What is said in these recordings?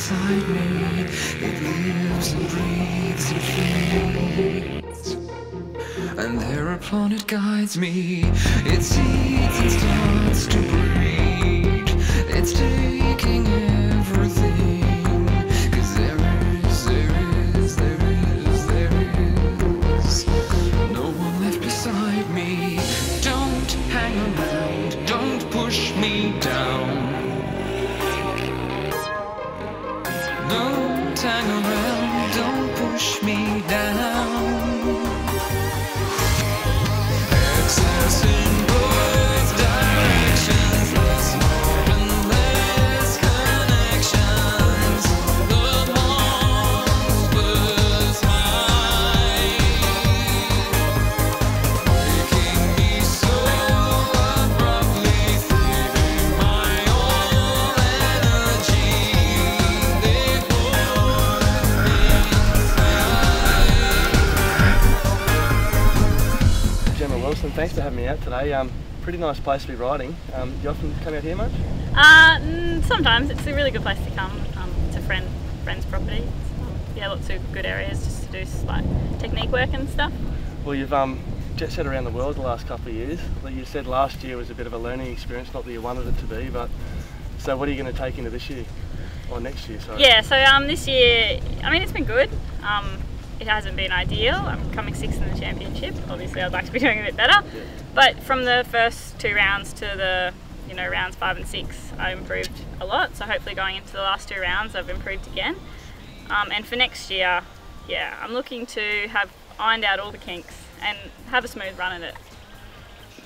inside me. It lives and breathes and fades, and thereupon it guides me. It seeds and starts to breed. It's taking everything, 'cause there is no one left beside me. Don't hang around, don't push me down. Don't hang around, don't push me down. Excess in both directions, less hope and less connections. The monsters hide, making me so abruptly, saving my all energy. They hold me inside. Jema Wilson, thanks for having me out today. Pretty nice place to be riding. Do you often come out here much? Sometimes. It's a really good place to come. It's a friend's property. Yeah, lots of good areas just to do like technique work and stuff. Well, you've jet set around the world the last couple of years. You said last year was a bit of a learning experience, not that you wanted it to be, but so what are you going to take into this year? Or next year, sorry. Yeah, so this year, I mean, it's been good. It hasn't been ideal. I'm coming 6th in the championship. Obviously, I'd like to be doing a bit better. Yeah. But from the first 2 rounds to the rounds 5 and 6, I improved a lot. So hopefully going into the last 2 rounds, I've improved again. And for next year, yeah, I'm looking to have ironed out all the kinks and have a smooth run at it.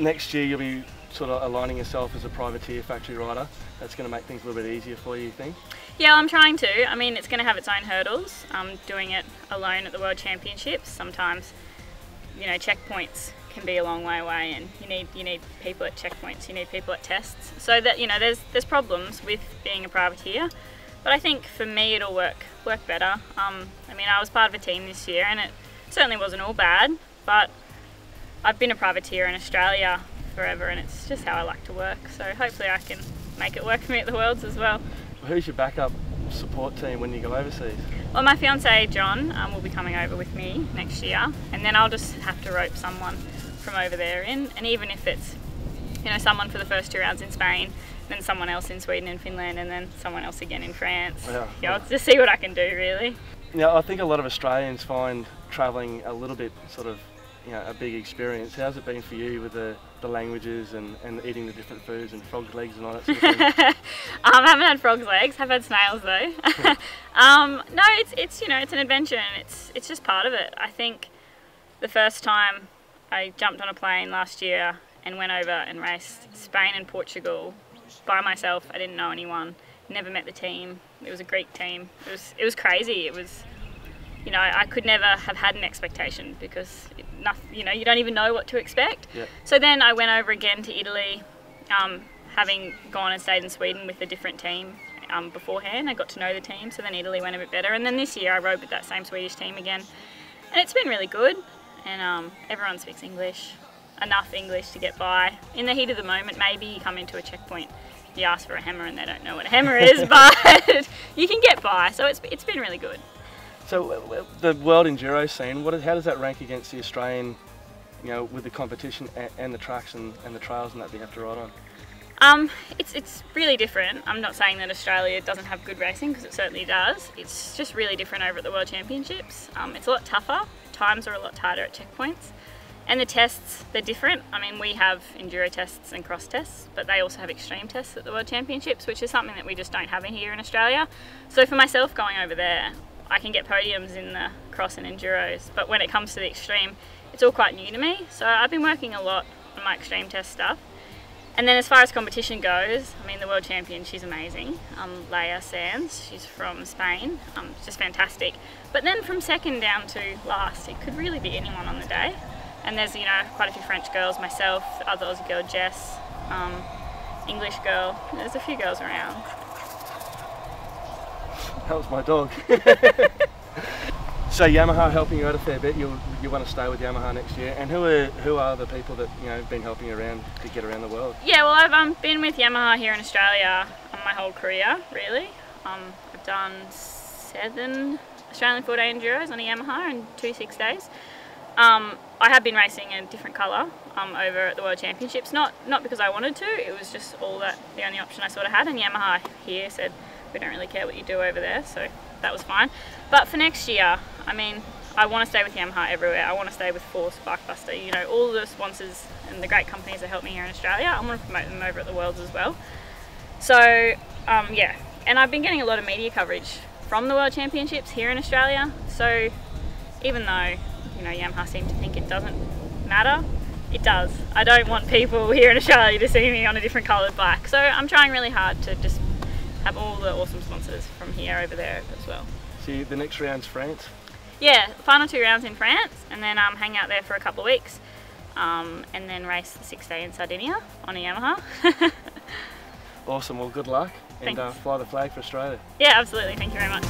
Next year you'll be sort of aligning yourself as a privateer factory rider. That's going to make things a little bit easier for you, you think? Yeah, I'm trying to. I mean, it's going to have its own hurdles. I'm doing it alone at the World Championships. Sometimes, checkpoints can be a long way away, and you need people at checkpoints. You need people at tests. So that there's problems with being a privateer. But I think for me it'll work better. I mean, I was part of a team this year, and it certainly wasn't all bad. But I've been a privateer in Australia forever, and it's just how I like to work. So hopefully I can make it work for me at the Worlds as well. Who's your backup support team when you go overseas? Well, my fiance John will be coming over with me next year, and then I'll just have to rope someone from over there in. And even if it's someone for the first 2 rounds in Spain, then someone else in Sweden and Finland, and then someone else again in France. Yeah, I'll just see what I can do, really. Yeah, I think a lot of Australians find travelling a little bit sort of a big experience. How's it been for you with the languages and eating the different foods and frog's legs and all that sort of thing? I haven't had frog's legs. I've had snails though. No, it's an adventure, and it's just part of it. I think the first time I jumped on a plane last year and went over and raced Spain and Portugal by myself. I didn't know anyone. Never met the team. It was a Greek team. It was crazy. It was. I could never have had an expectation because, you don't even know what to expect. Yep. So then I went over again to Italy, having gone and stayed in Sweden with a different team beforehand. I got to know the team, so then Italy went a bit better. And then this year I rode with that same Swedish team again. And it's been really good. And everyone speaks English, enough English to get by. In the heat of the moment, maybe you come into a checkpoint, you ask for a hammer and they don't know what a hammer is, but you can get by. So it's been really good. So the world enduro scene, how does that rank against the Australian, with the competition and the tracks and the trails and that you have to ride on? It's really different. I'm not saying that Australia doesn't have good racing, because it certainly does. It's just really different over at the World Championships. It's a lot tougher. Times are a lot tighter at checkpoints. And the tests, they're different. I mean, we have enduro tests and cross tests, but they also have extreme tests at the World Championships, which is something that we just don't have in here in Australia. So for myself going over there, I can get podiums in the cross and enduros, but when it comes to the extreme, it's all quite new to me. So I've been working a lot on my extreme test stuff. And then as far as competition goes, I mean, the world champion, she's amazing. Leia Sanz, she's from Spain, just fantastic. But then from second down to last, it could really be anyone on the day. And there's, quite a few French girls, myself, the other Aussie girl, Jess, English girl, there's a few girls around. That was my dog. So Yamaha helping you out a fair bit. You want to stay with Yamaha next year. And who are the people that have been helping you around to get around the world? Yeah, well, I've been with Yamaha here in Australia my whole career, really. I've done 7 Australian 4-day Enduros on a Yamaha in 2 6-days. I have been racing a different colour over at the World Championships, not because I wanted to, it was just the only option I sort of had, and Yamaha here said, we don't really care what you do over there, so that was fine. But for next year, I mean, I want to stay with Yamaha everywhere. I want to stay with Force, Sparkbuster, you know, all the sponsors and the great companies that help me here in Australia. I want to promote them over at the Worlds as well. So, yeah, and I've been getting a lot of media coverage from the World Championships here in Australia. So, even though, you know, Yamaha seem to think it doesn't matter, it does. I don't want people here in Australia to see me on a different coloured bike. So I'm trying really hard to just have all the awesome sponsors from here over there as well. So the next round's France? Yeah, final 2 rounds in France, and then hang out there for a couple of weeks, and then race the 6-day in Sardinia on a Yamaha. Awesome, well good luck, and fly the flag for Australia. Yeah, absolutely, thank you very much.